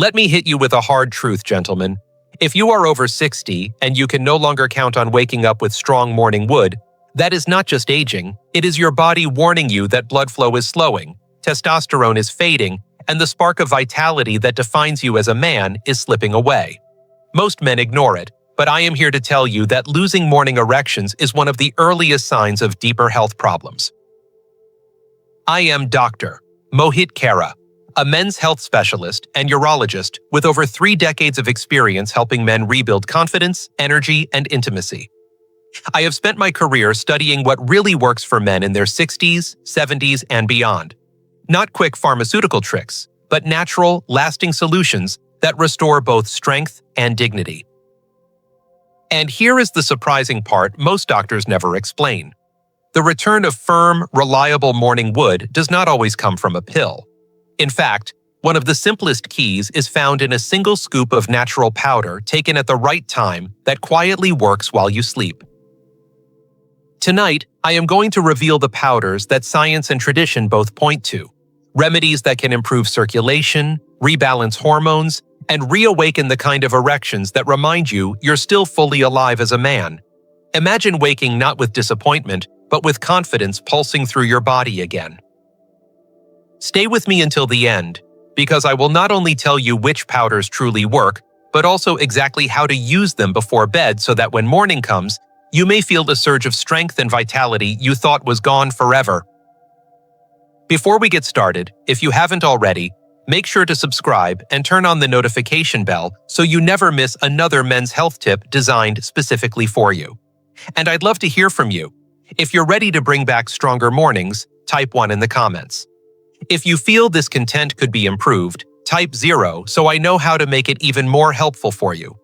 Let me hit you with a hard truth, gentlemen. If you are over 60 and you can no longer count on waking up with strong morning wood, that is not just aging, it is your body warning you that blood flow is slowing, testosterone is fading, and the spark of vitality that defines you as a man is slipping away. Most men ignore it, but I am here to tell you that losing morning erections is one of the earliest signs of deeper health problems. I am Dr. Mohit Kara, a men's health specialist and urologist with over 3 decades of experience helping men rebuild confidence, energy, and intimacy. I have spent my career studying what really works for men in their 60s, 70s, and beyond. Not quick pharmaceutical tricks, but natural, lasting solutions that restore both strength and dignity. And here is the surprising part most doctors never explain. The return of firm, reliable morning wood does not always come from a pill. In fact, one of the simplest keys is found in a single scoop of natural powder taken at the right time that quietly works while you sleep. Tonight, I am going to reveal the powders that science and tradition both point to, remedies that can improve circulation, rebalance hormones, and reawaken the kind of erections that remind you you're still fully alive as a man. Imagine waking not with disappointment, but with confidence pulsing through your body again. Stay with me until the end, because I will not only tell you which powders truly work, but also exactly how to use them before bed so that when morning comes, you may feel the surge of strength and vitality you thought was gone forever. Before we get started, if you haven't already, make sure to subscribe and turn on the notification bell so you never miss another men's health tip designed specifically for you. And I'd love to hear from you. If you're ready to bring back stronger mornings, type 1 in the comments. If you feel this content could be improved, type 0 so I know how to make it even more helpful for you.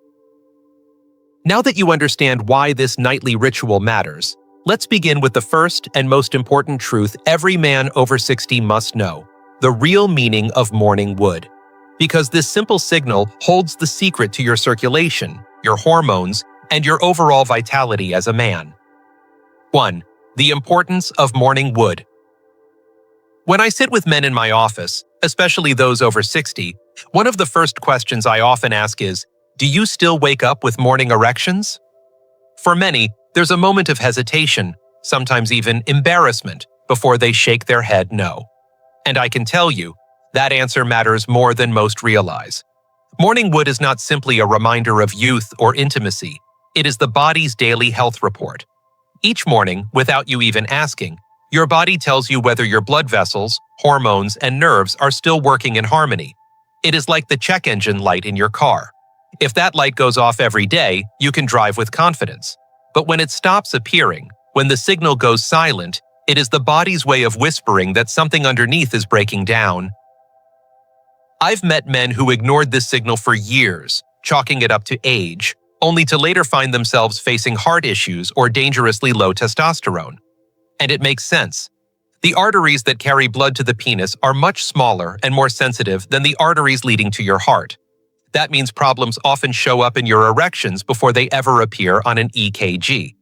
Now that you understand why this nightly ritual matters, let's begin with the first and most important truth every man over 60 must know: the real meaning of morning wood. Because this simple signal holds the secret to your circulation, your hormones, and your overall vitality as a man. 1. The importance of morning wood. When I sit with men in my office, especially those over 60, one of the first questions I often ask is, do you still wake up with morning erections? For many, there's a moment of hesitation, sometimes even embarrassment, before they shake their head no. And I can tell you, that answer matters more than most realize. Morning wood is not simply a reminder of youth or intimacy. It is the body's daily health report. Each morning, without you even asking, your body tells you whether your blood vessels, hormones, and nerves are still working in harmony. It is like the check engine light in your car. If that light goes off every day, you can drive with confidence. But when it stops appearing, when the signal goes silent, it is the body's way of whispering that something underneath is breaking down. I've met men who ignored this signal for years, chalking it up to age, only to later find themselves facing heart issues or dangerously low testosterone. And it makes sense. The arteries that carry blood to the penis are much smaller and more sensitive than the arteries leading to your heart. That means problems often show up in your erections before they ever appear on an EKG.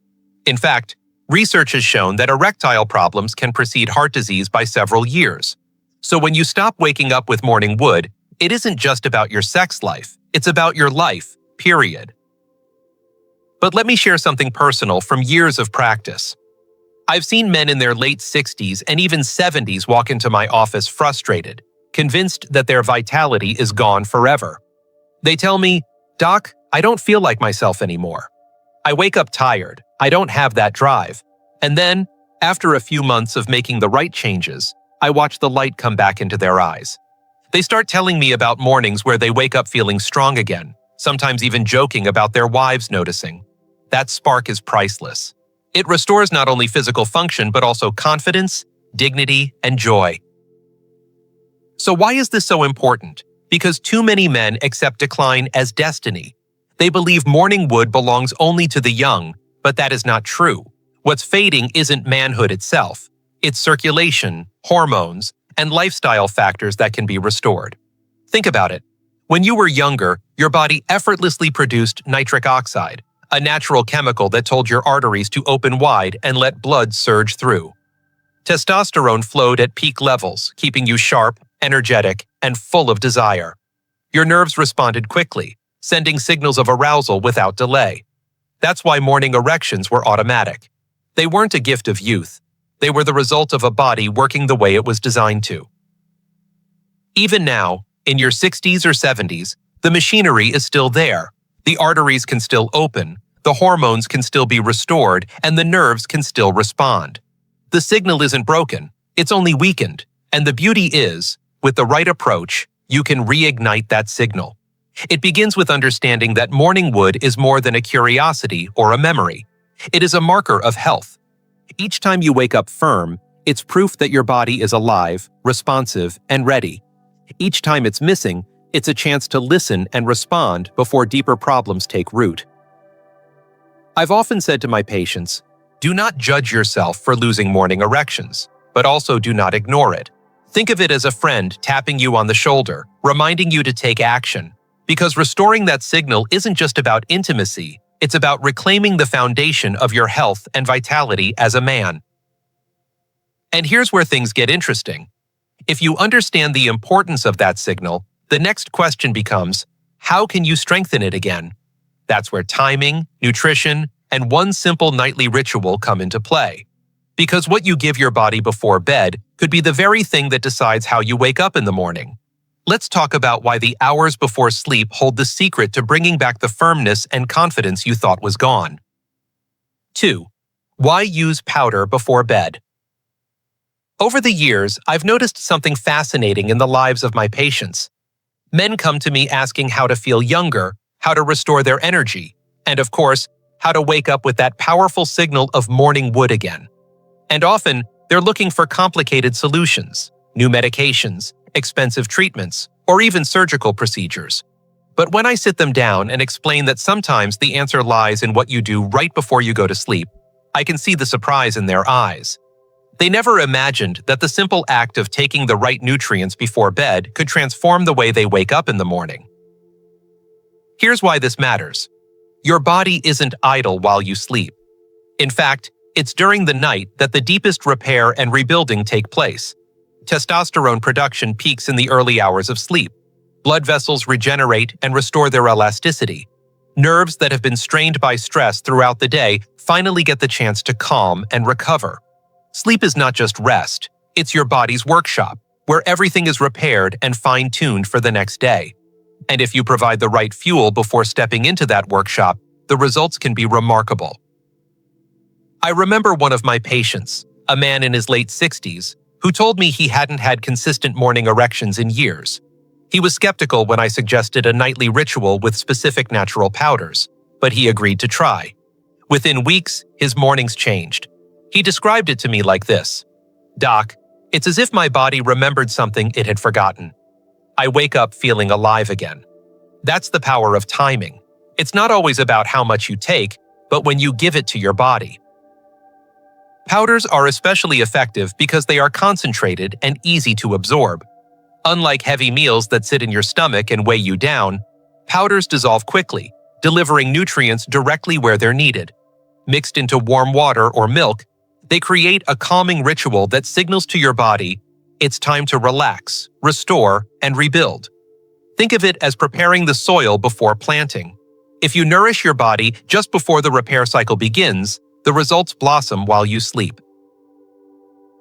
In fact, research has shown that erectile problems can precede heart disease by several years. So when you stop waking up with morning wood, it isn't just about your sex life, it's about your life, period. But let me share something personal from years of practice. I've seen men in their late 60s and even 70s walk into my office frustrated, convinced that their vitality is gone forever. They tell me, "Doc, I don't feel like myself anymore. I wake up tired, I don't have that drive." And then, after a few months of making the right changes, I watch the light come back into their eyes. They start telling me about mornings where they wake up feeling strong again, sometimes even joking about their wives noticing. That spark is priceless. It restores not only physical function but also confidence, dignity, and joy. So why is this so important? Because too many men accept decline as destiny. They believe morning wood belongs only to the young, but that is not true. What's fading isn't manhood itself. It's circulation, hormones, and lifestyle factors that can be restored. Think about it. When you were younger, your body effortlessly produced nitric oxide, a natural chemical that told your arteries to open wide and let blood surge through. Testosterone flowed at peak levels, keeping you sharp, energetic, and full of desire. Your nerves responded quickly, sending signals of arousal without delay. That's why morning erections were automatic. They weren't a gift of youth. They were the result of a body working the way it was designed to. Even now, in your 60s or 70s, the machinery is still there. The arteries can still open, the hormones can still be restored, and the nerves can still respond. The signal isn't broken, it's only weakened, and the beauty is, with the right approach, you can reignite that signal. It begins with understanding that morning wood is more than a curiosity or a memory. It is a marker of health. Each time you wake up firm, it's proof that your body is alive, responsive, and ready. Each time it's missing, it's a chance to listen and respond before deeper problems take root. I've often said to my patients, do not judge yourself for losing morning erections, but also do not ignore it. Think of it as a friend tapping you on the shoulder, reminding you to take action. Because restoring that signal isn't just about intimacy, it's about reclaiming the foundation of your health and vitality as a man. And here's where things get interesting. If you understand the importance of that signal, the next question becomes, how can you strengthen it again? That's where timing, nutrition, and one simple nightly ritual come into play. Because what you give your body before bed could be the very thing that decides how you wake up in the morning. Let's talk about why the hours before sleep hold the secret to bringing back the firmness and confidence you thought was gone. 2. Why use powder before bed? Over the years, I've noticed something fascinating in the lives of my patients. Men come to me asking how to feel younger, how to restore their energy, and of course, how to wake up with that powerful signal of morning wood again. And often, they're looking for complicated solutions, new medications, expensive treatments, or even surgical procedures. But when I sit them down and explain that sometimes the answer lies in what you do right before you go to sleep, I can see the surprise in their eyes. They never imagined that the simple act of taking the right nutrients before bed could transform the way they wake up in the morning. Here's why this matters. Your body isn't idle while you sleep. In fact, it's during the night that the deepest repair and rebuilding take place. Testosterone production peaks in the early hours of sleep. Blood vessels regenerate and restore their elasticity. Nerves that have been strained by stress throughout the day finally get the chance to calm and recover. Sleep is not just rest, it's your body's workshop, where everything is repaired and fine-tuned for the next day. And if you provide the right fuel before stepping into that workshop, the results can be remarkable. I remember one of my patients, a man in his late 60s, who told me he hadn't had consistent morning erections in years. He was skeptical when I suggested a nightly ritual with specific natural powders, but he agreed to try. Within weeks, his mornings changed. He described it to me like this: "Doc, it's as if my body remembered something it had forgotten. I wake up feeling alive again." That's the power of timing. It's not always about how much you take, but when you give it to your body. Powders are especially effective because they are concentrated and easy to absorb. Unlike heavy meals that sit in your stomach and weigh you down, powders dissolve quickly, delivering nutrients directly where they're needed. Mixed into warm water or milk, they create a calming ritual that signals to your body it's time to relax, restore, and rebuild. Think of it as preparing the soil before planting. If you nourish your body just before the repair cycle begins, the results blossom while you sleep.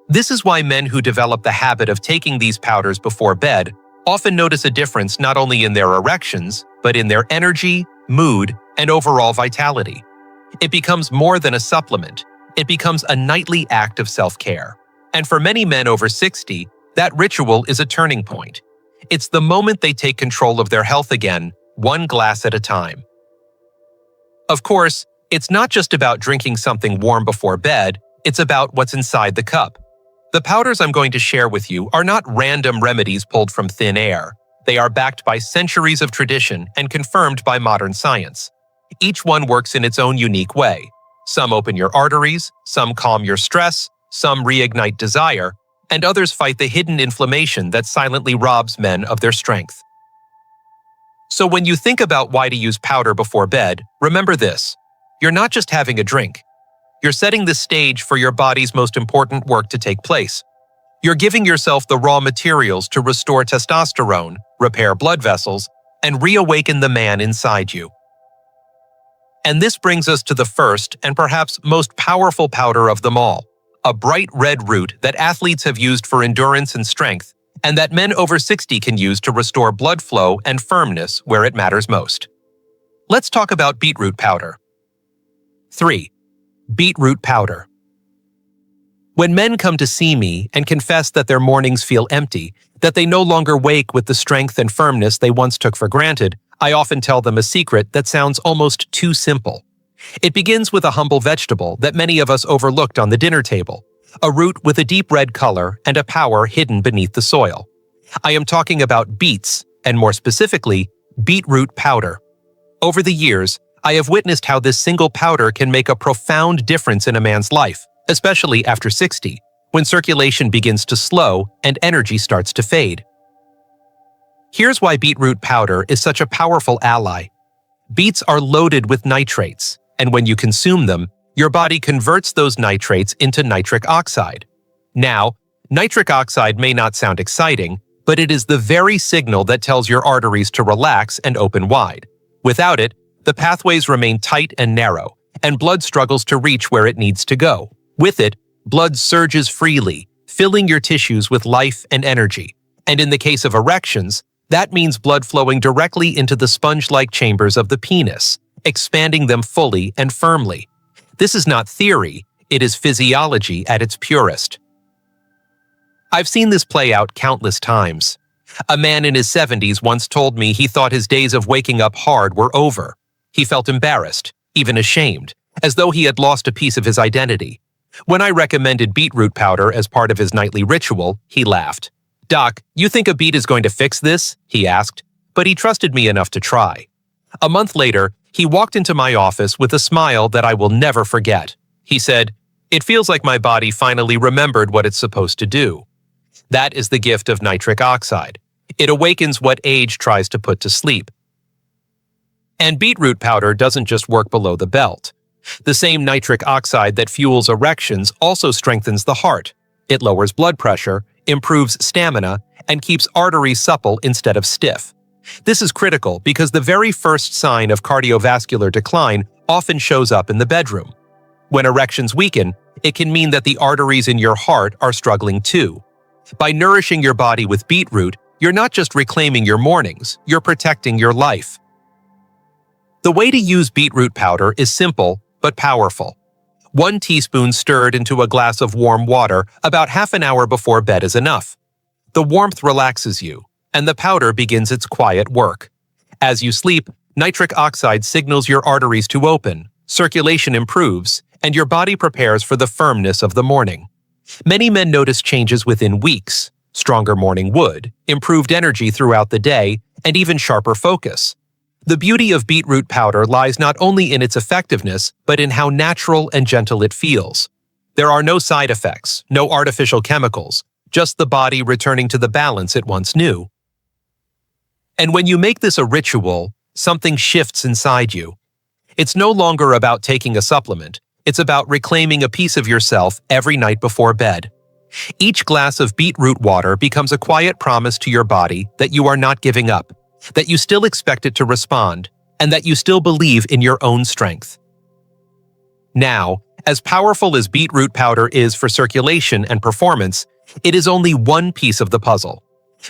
This is why men who develop the habit of taking these powders before bed often notice a difference not only in their erections, but in their energy, mood, and overall vitality. It becomes more than a supplement. It becomes a nightly act of self-care. And for many men over 60, that ritual is a turning point. It's the moment they take control of their health again, one glass at a time. Of course, it's not just about drinking something warm before bed, it's about what's inside the cup. The powders I'm going to share with you are not random remedies pulled from thin air. They are backed by centuries of tradition and confirmed by modern science. Each one works in its own unique way. Some open your arteries, some calm your stress, some reignite desire, and others fight the hidden inflammation that silently robs men of their strength. So when you think about why to use powder before bed, remember this: you're not just having a drink. You're setting the stage for your body's most important work to take place. You're giving yourself the raw materials to restore testosterone, repair blood vessels, and reawaken the man inside you. And this brings us to the first and perhaps most powerful powder of them all, a bright red root that athletes have used for endurance and strength, and that men over 60 can use to restore blood flow and firmness where it matters most. Let's talk about beetroot powder. 3. Beetroot powder. When men come to see me and confess that their mornings feel empty, that they no longer wake with the strength and firmness they once took for granted, I often tell them a secret that sounds almost too simple. It begins with a humble vegetable that many of us overlooked on the dinner table, a root with a deep red color and a power hidden beneath the soil. I am talking about beets, and more specifically, beetroot powder. Over the years, I have witnessed how this single powder can make a profound difference in a man's life, especially after 60, when circulation begins to slow and energy starts to fade. Here's why beetroot powder is such a powerful ally. Beets are loaded with nitrates, and when you consume them, your body converts those nitrates into nitric oxide. Now, nitric oxide may not sound exciting, but it is the very signal that tells your arteries to relax and open wide. Without it, the pathways remain tight and narrow, and blood struggles to reach where it needs to go. With it, blood surges freely, filling your tissues with life and energy. And in the case of erections, that means blood flowing directly into the sponge-like chambers of the penis, expanding them fully and firmly. This is not theory, it is physiology at its purest. I've seen this play out countless times. A man in his 70s once told me he thought his days of waking up hard were over. He felt embarrassed, even ashamed, as though he had lost a piece of his identity. When I recommended beetroot powder as part of his nightly ritual, he laughed. "Doc, you think a beet is going to fix this?" he asked, but he trusted me enough to try. A month later, he walked into my office with a smile that I will never forget. He said, "It feels like my body finally remembered what it's supposed to do." That is the gift of nitric oxide. It awakens what age tries to put to sleep. And beetroot powder doesn't just work below the belt. The same nitric oxide that fuels erections also strengthens the heart. It lowers blood pressure, improves stamina, and keeps arteries supple instead of stiff. This is critical because the very first sign of cardiovascular decline often shows up in the bedroom. When erections weaken, it can mean that the arteries in your heart are struggling too. By nourishing your body with beetroot, you're not just reclaiming your mornings, you're protecting your life. The way to use beetroot powder is simple but powerful. 1 teaspoon stirred into a glass of warm water about half an hour before bed is enough. The warmth relaxes you, and the powder begins its quiet work. As you sleep, nitric oxide signals your arteries to open, circulation improves, and your body prepares for the firmness of the morning. Many men notice changes within weeks: stronger morning wood, improved energy throughout the day, and even sharper focus. The beauty of beetroot powder lies not only in its effectiveness, but in how natural and gentle it feels. There are no side effects, no artificial chemicals, just the body returning to the balance it once knew. And when you make this a ritual, something shifts inside you. It's no longer about taking a supplement, it's about reclaiming a piece of yourself every night before bed. Each glass of beetroot water becomes a quiet promise to your body that you are not giving up, that you still expect it to respond, and that you still believe in your own strength. Now, as powerful as beetroot powder is for circulation and performance, it is only one piece of the puzzle.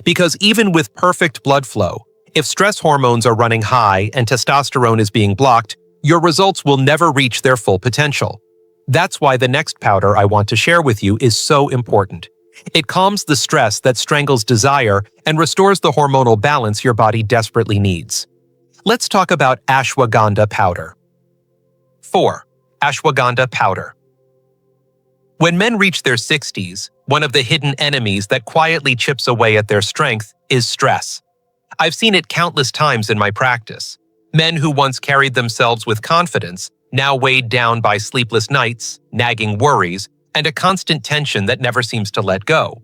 Because even with perfect blood flow, if stress hormones are running high and testosterone is being blocked, your results will never reach their full potential. That's why the next powder I want to share with you is so important. It calms the stress that strangles desire and restores the hormonal balance your body desperately needs. Let's talk about ashwagandha powder. 4. Ashwagandha powder. When men reach their 60s, one of the hidden enemies that quietly chips away at their strength is stress. I've seen it countless times in my practice. Men who once carried themselves with confidence, now weighed down by sleepless nights, nagging worries, and a constant tension that never seems to let go.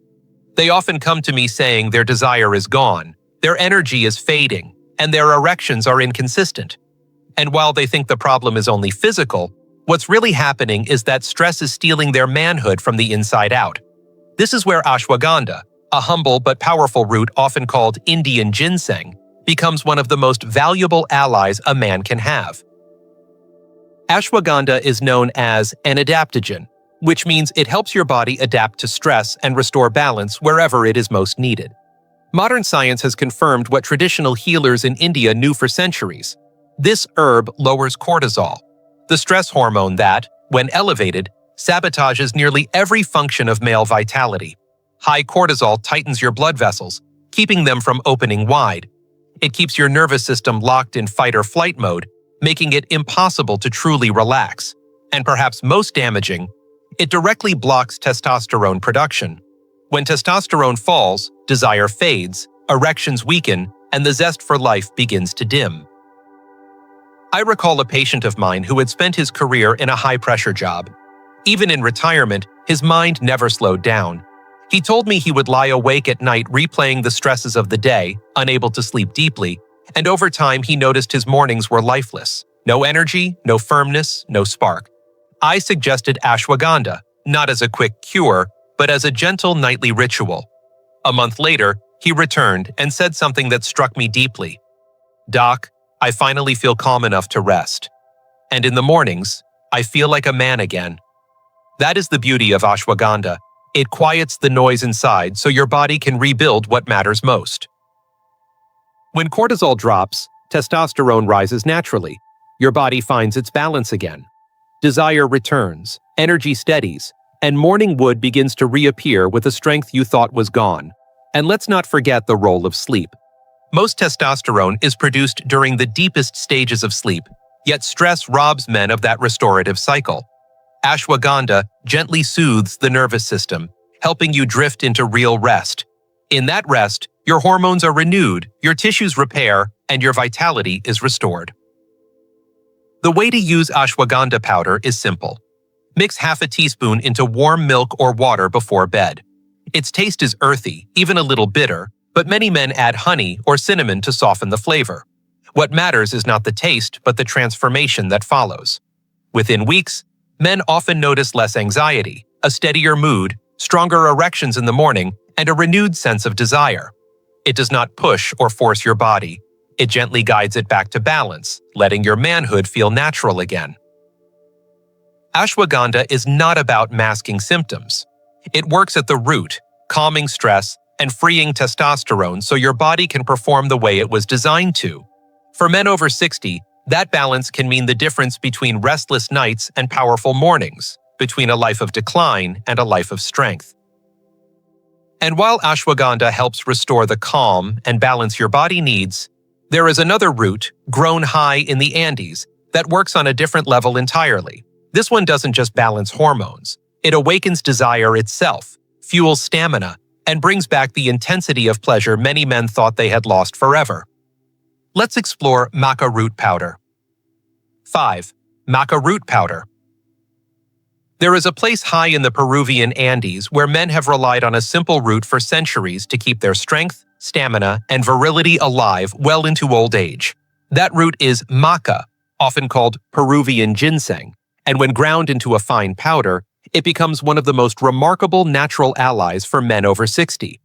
They often come to me saying their desire is gone, their energy is fading, and their erections are inconsistent. And while they think the problem is only physical, what's really happening is that stress is stealing their manhood from the inside out. This is where ashwagandha, a humble but powerful root often called Indian ginseng, becomes one of the most valuable allies a man can have. Ashwagandha is known as an adaptogen, which means it helps your body adapt to stress and restore balance wherever it is most needed. Modern science has confirmed what traditional healers in India knew for centuries. This herb lowers cortisol, the stress hormone that, when elevated, sabotages nearly every function of male vitality. High cortisol tightens your blood vessels, keeping them from opening wide. It keeps your nervous system locked in fight or flight mode, making it impossible to truly relax. And perhaps most damaging, it directly blocks testosterone production. When testosterone falls, desire fades, erections weaken, and the zest for life begins to dim. I recall a patient of mine who had spent his career in a high-pressure job. Even in retirement, his mind never slowed down. He told me he would lie awake at night replaying the stresses of the day, unable to sleep deeply, and over time he noticed his mornings were lifeless. No energy, no firmness, no spark. I suggested ashwagandha, not as a quick cure, but as a gentle nightly ritual. A month later, he returned and said something that struck me deeply. "Doc, I finally feel calm enough to rest. And in the mornings, I feel like a man again." That is the beauty of ashwagandha. It quiets the noise inside so your body can rebuild what matters most. When cortisol drops, testosterone rises naturally. Your body finds its balance again. Desire returns, energy steadies, and morning wood begins to reappear with a strength you thought was gone. And let's not forget the role of sleep. Most testosterone is produced during the deepest stages of sleep, yet stress robs men of that restorative cycle. Ashwagandha gently soothes the nervous system, helping you drift into real rest. In that rest, your hormones are renewed, your tissues repair, and your vitality is restored. The way to use ashwagandha powder is simple. Mix half a teaspoon into warm milk or water before bed. Its taste is earthy, even a little bitter, but many men add honey or cinnamon to soften the flavor. What matters is not the taste, but the transformation that follows. Within weeks, men often notice less anxiety, a steadier mood, stronger erections in the morning, and a renewed sense of desire. It does not push or force your body. It gently guides it back to balance, letting your manhood feel natural again. Ashwagandha is not about masking symptoms. It works at the root, calming stress and freeing testosterone so your body can perform the way it was designed to. For men over 60, that balance can mean the difference between restless nights and powerful mornings, between a life of decline and a life of strength. And while ashwagandha helps restore the calm and balance your body needs, there is another root, grown high in the Andes, that works on a different level entirely. This one doesn't just balance hormones. It awakens desire itself, fuels stamina, and brings back the intensity of pleasure many men thought they had lost forever. Let's explore Maca root powder. 5. Maca root powder. There is a place high in the Peruvian Andes where men have relied on a simple root for centuries to keep their strength, stamina, and virility alive well into old age. That root is maca, often called Peruvian ginseng, and when ground into a fine powder, it becomes one of the most remarkable natural allies for men over 60.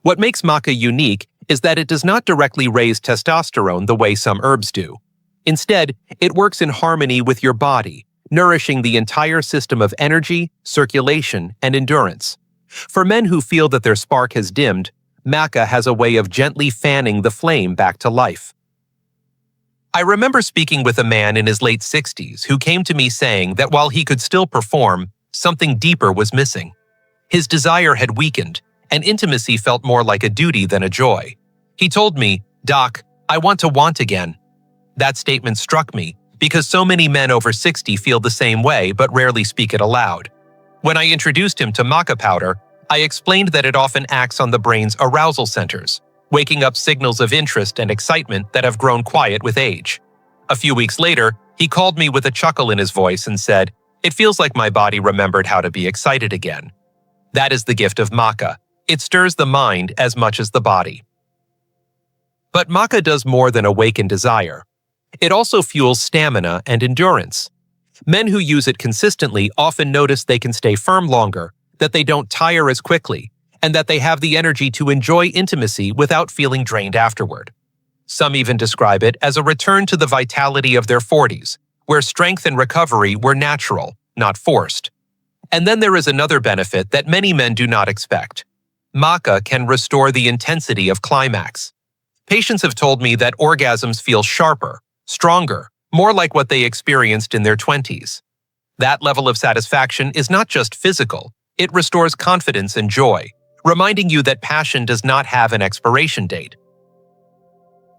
What makes maca unique is that it does not directly raise testosterone the way some herbs do. Instead, it works in harmony with your body, nourishing the entire system of energy, circulation, and endurance. For men who feel that their spark has dimmed, maca has a way of gently fanning the flame back to life. I remember speaking with a man in his late 60s who came to me saying that while he could still perform, something deeper was missing. His desire had weakened, and intimacy felt more like a duty than a joy. He told me, "Doc, I want to want again." That statement struck me because so many men over 60 feel the same way but rarely speak it aloud. When I introduced him to maca powder, I explained that it often acts on the brain's arousal centers, waking up signals of interest and excitement that have grown quiet with age. A few weeks later, he called me with a chuckle in his voice and said, "It feels like my body remembered how to be excited again." That is the gift of maca. It stirs the mind as much as the body. But maca does more than awaken desire. It also fuels stamina and endurance. Men who use it consistently often notice they can stay firm longer, that they don't tire as quickly, and that they have the energy to enjoy intimacy without feeling drained afterward. Some even describe it as a return to the vitality of their 40s, where strength and recovery were natural, not forced. And then there is another benefit that many men do not expect. Maca can restore the intensity of climax. Patients have told me that orgasms feel sharper, stronger, more like what they experienced in their 20s. That level of satisfaction is not just physical, it restores confidence and joy, reminding you that passion does not have an expiration date.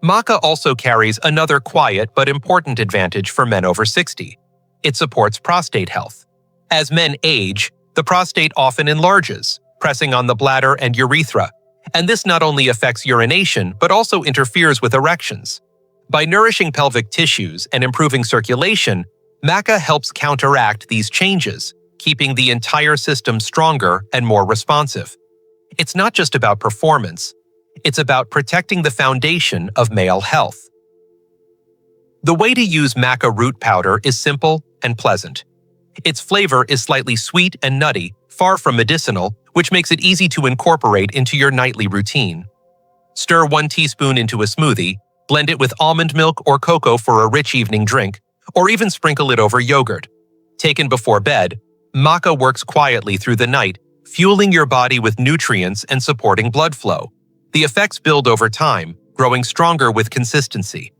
Maca also carries another quiet but important advantage for men over 60. It supports prostate health. As men age, the prostate often enlarges, pressing on the bladder and urethra, and this not only affects urination but also interferes with erections. By nourishing pelvic tissues and improving circulation, Maca helps counteract these changes, keeping the entire system stronger and more responsive. It's not just about performance, it's about protecting the foundation of male health. The way to use Maca root powder is simple and pleasant. Its flavor is slightly sweet and nutty, far from medicinal, which makes it easy to incorporate into your nightly routine. Stir 1 teaspoon into a smoothie, blend it with almond milk or cocoa for a rich evening drink, or even sprinkle it over yogurt. Taken before bed, Maca works quietly through the night, fueling your body with nutrients and supporting blood flow. The effects build over time, growing stronger with consistency.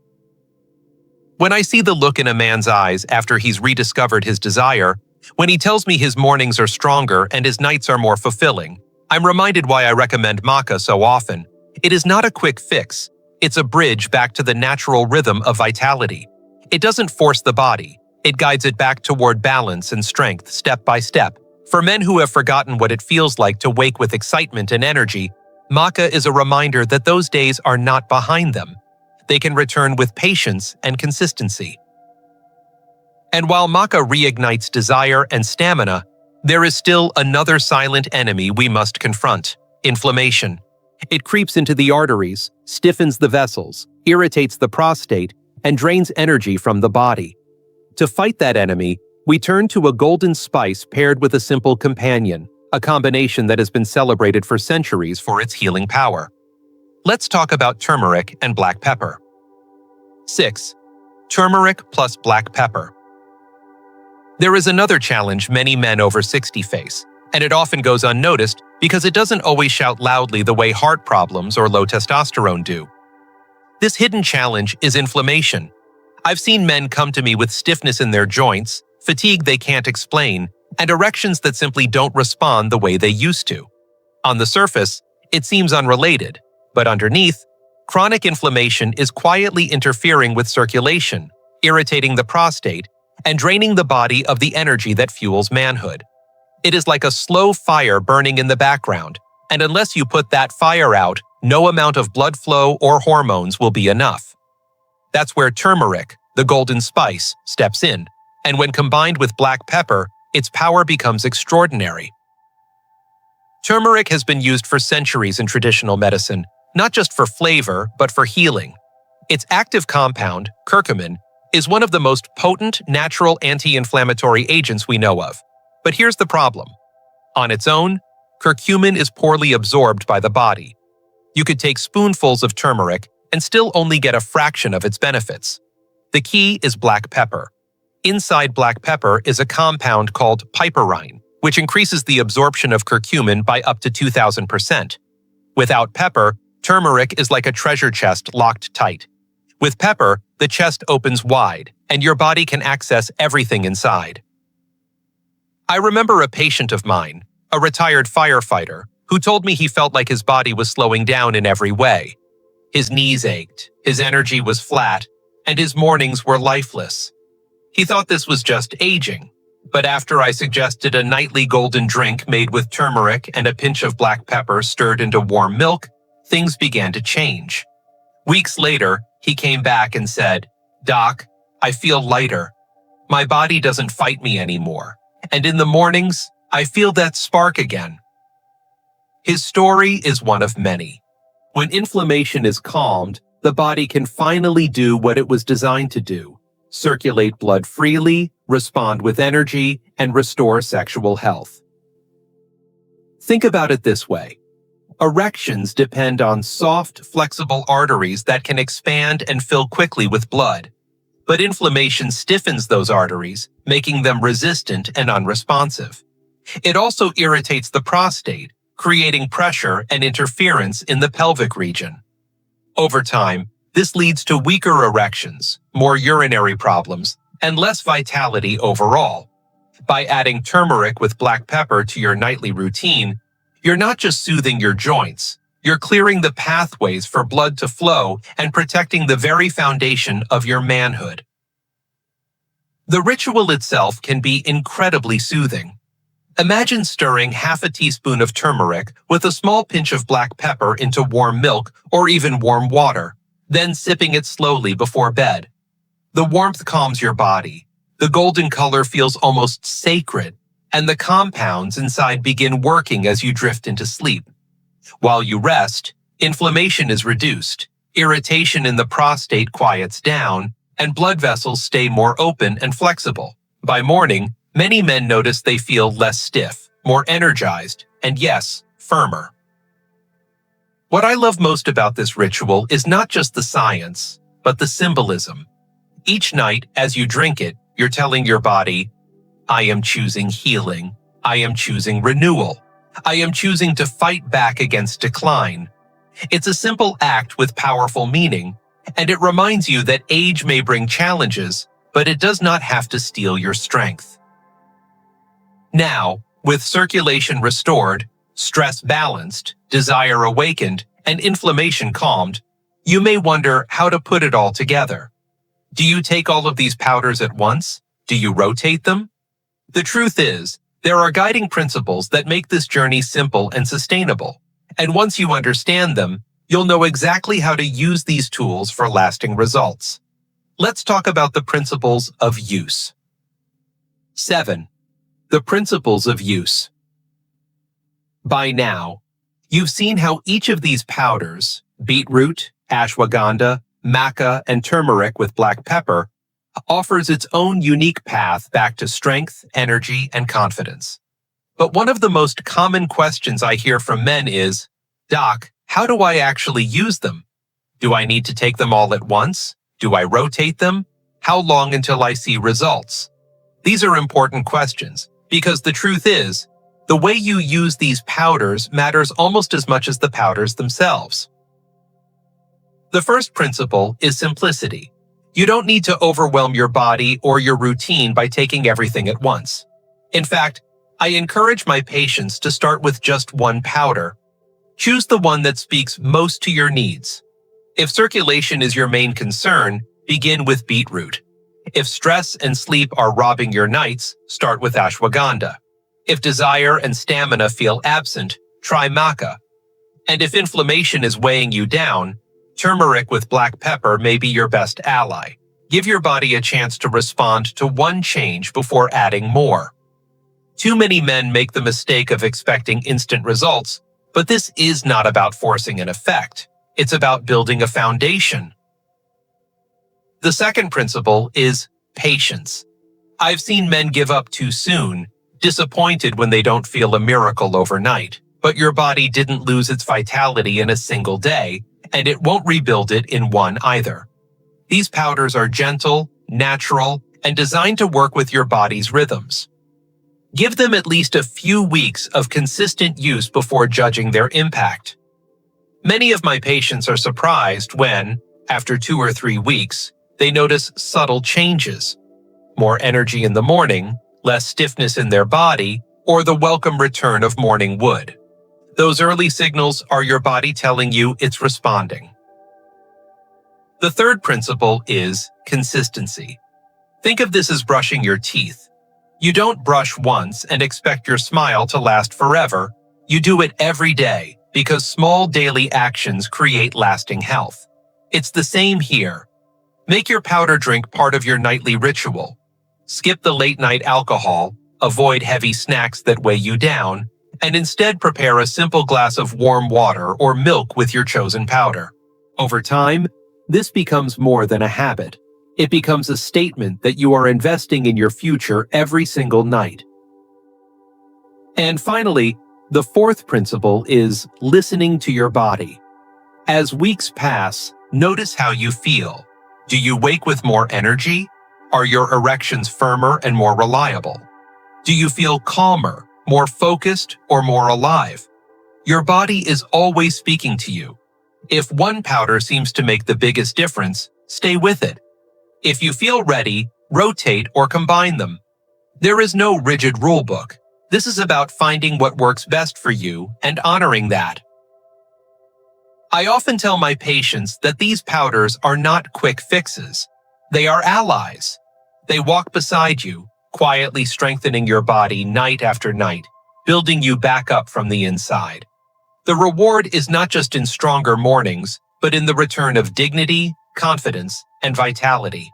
When I see the look in a man's eyes after he's rediscovered his desire, when he tells me his mornings are stronger and his nights are more fulfilling, I'm reminded why I recommend Maca so often. It is not a quick fix. It's a bridge back to the natural rhythm of vitality. It doesn't force the body. It guides it back toward balance and strength step by step. For men who have forgotten what it feels like to wake with excitement and energy, Maca is a reminder that those days are not behind them. They can return with patience and consistency. And while Maca reignites desire and stamina, there is still another silent enemy we must confront: inflammation. It creeps into the arteries, stiffens the vessels, irritates the prostate, and drains energy from the body. To fight that enemy, we turn to a golden spice paired with a simple companion, a combination that has been celebrated for centuries for its healing power. Let's talk about turmeric and black pepper. 6. Turmeric plus black pepper. There is another challenge many men over 60 face, and it often goes unnoticed because it doesn't always shout loudly the way heart problems or low testosterone do. This hidden challenge is inflammation. I've seen men come to me with stiffness in their joints, fatigue they can't explain, and erections that simply don't respond the way they used to. On the surface, it seems unrelated, but underneath, chronic inflammation is quietly interfering with circulation, irritating the prostate, and draining the body of the energy that fuels manhood. It is like a slow fire burning in the background, and unless you put that fire out, no amount of blood flow or hormones will be enough. That's where turmeric, the golden spice, steps in, and when combined with black pepper, its power becomes extraordinary. Turmeric has been used for centuries in traditional medicine, not just for flavor, but for healing. Its active compound, curcumin, is one of the most potent natural anti-inflammatory agents we know of. But here's the problem. On its own, curcumin is poorly absorbed by the body. You could take spoonfuls of turmeric and still only get a fraction of its benefits. The key is black pepper. Inside black pepper is a compound called piperine, which increases the absorption of curcumin by up to 2,000%. Without pepper, turmeric is like a treasure chest locked tight. With pepper, the chest opens wide, and your body can access everything inside. I remember a patient of mine, a retired firefighter, who told me he felt like his body was slowing down in every way. His knees ached, his energy was flat, and his mornings were lifeless. He thought this was just aging, but after I suggested a nightly golden drink made with turmeric and a pinch of black pepper stirred into warm milk, things began to change. Weeks later, he came back and said, "Doc, I feel lighter. My body doesn't fight me anymore, and in the mornings, I feel that spark again." His story is one of many. When inflammation is calmed, the body can finally do what it was designed to do: circulate blood freely, respond with energy, and restore sexual health. Think about it this way. Erections depend on soft, flexible arteries that can expand and fill quickly with blood. But inflammation stiffens those arteries, making them resistant and unresponsive. It also irritates the prostate, creating pressure and interference in the pelvic region. Over time, this leads to weaker erections, more urinary problems, and less vitality overall. By adding turmeric with black pepper to your nightly routine, you're not just soothing your joints, you're clearing the pathways for blood to flow and protecting the very foundation of your manhood. The ritual itself can be incredibly soothing. Imagine stirring half a teaspoon of turmeric with a small pinch of black pepper into warm milk or even warm water, then sipping it slowly before bed. The warmth calms your body. The golden color feels almost sacred, and the compounds inside begin working as you drift into sleep. While you rest, inflammation is reduced, irritation in the prostate quiets down, and blood vessels stay more open and flexible. By morning, many men notice they feel less stiff, more energized, and yes, firmer. What I love most about this ritual is not just the science, but the symbolism. Each night, as you drink it, you're telling your body, I am choosing healing. I am choosing renewal. I am choosing to fight back against decline. It's a simple act with powerful meaning, and it reminds you that age may bring challenges, but it does not have to steal your strength. Now, with circulation restored, stress balanced, desire awakened, and inflammation calmed, you may wonder how to put it all together. Do you take all of these powders at once? Do you rotate them? The truth is, there are guiding principles that make this journey simple and sustainable, and once you understand them, you'll know exactly how to use these tools for lasting results. Let's talk about the principles of use. 7. The principles of use. By now, you've seen how each of these powders, beetroot, ashwagandha, maca, and turmeric with black pepper, offers its own unique path back to strength, energy, and confidence. But one of the most common questions I hear from men is, Doc, how do I actually use them? Do I need to take them all at once? Do I rotate them? How long until I see results? These are important questions because the truth is, the way you use these powders matters almost as much as the powders themselves. The first principle is simplicity. You don't need to overwhelm your body or your routine by taking everything at once. In fact, I encourage my patients to start with just one powder. Choose the one that speaks most to your needs. If circulation is your main concern, begin with beetroot. If stress and sleep are robbing your nights, start with ashwagandha. If desire and stamina feel absent, try maca. And if inflammation is weighing you down, turmeric with black pepper may be your best ally. Give your body a chance to respond to one change before adding more. Too many men make the mistake of expecting instant results, but this is not about forcing an effect. It's about building a foundation. The second principle is patience. I've seen men give up too soon, disappointed when they don't feel a miracle overnight, but your body didn't lose its vitality in a single day, and it won't rebuild it in one either. These powders are gentle, natural, and designed to work with your body's rhythms. Give them at least a few weeks of consistent use before judging their impact. Many of my patients are surprised when, after 2 or 3 weeks, they notice subtle changes. More energy in the morning, less stiffness in their body, or the welcome return of morning wood. Those early signals are your body telling you it's responding. The third principle is consistency. Think of this as brushing your teeth. You don't brush once and expect your smile to last forever. You do it every day because small daily actions create lasting health. It's the same here. Make your powder drink part of your nightly ritual. Skip the late-night alcohol, avoid heavy snacks that weigh you down, and instead prepare a simple glass of warm water or milk with your chosen powder. Over time, this becomes more than a habit. It becomes a statement that you are investing in your future every single night. And finally, The fourth principle is listening to your body. As weeks pass, notice how you feel. Do you wake with more energy? Are your erections firmer and more reliable? Do you feel calmer, more focused, or more alive? Your body is always speaking to you. If one powder seems to make the biggest difference, stay with it. If you feel ready, rotate or combine them. There is no rigid rule book. This is about finding what works best for you and honoring that. I often tell my patients that these powders are not quick fixes. They are allies. They walk beside you, quietly strengthening your body night after night, building you back up from the inside. The reward is not just in stronger mornings, but in the return of dignity, confidence, and vitality.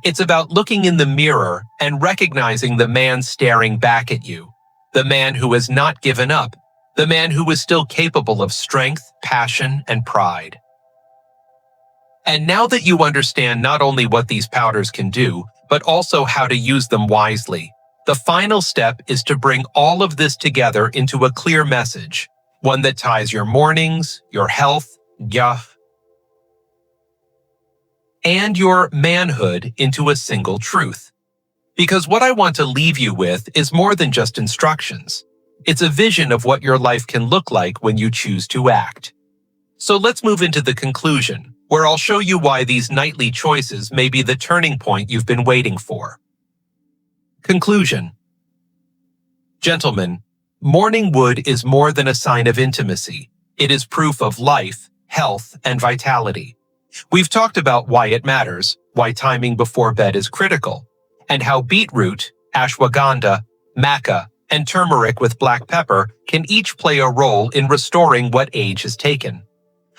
It's about looking in the mirror and recognizing the man staring back at you, the man who has not given up, the man who is still capable of strength, passion, and pride. And now that you understand not only what these powders can do, but also how to use them wisely, the final step is to bring all of this together into a clear message, one that ties your mornings, your health, and your manhood into a single truth. Because what I want to leave you with is more than just instructions. It's a vision of what your life can look like when you choose to act. So let's move into the conclusion, where I'll show you why these nightly choices may be the turning point you've been waiting for. Conclusion. Gentlemen, morning wood is more than a sign of intimacy. It is proof of life, health, and vitality. We've talked about why it matters, why timing before bed is critical, and how beetroot, ashwagandha, maca, and turmeric with black pepper can each play a role in restoring what age has taken.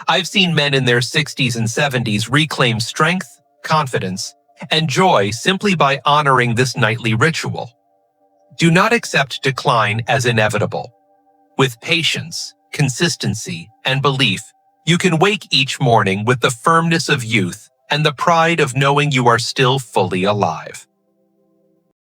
I've seen men in their 60s and 70s reclaim strength, confidence, and joy simply by honoring this nightly ritual. Do not accept decline as inevitable. With patience, consistency, and belief, you can wake each morning with the firmness of youth and the pride of knowing you are still fully alive.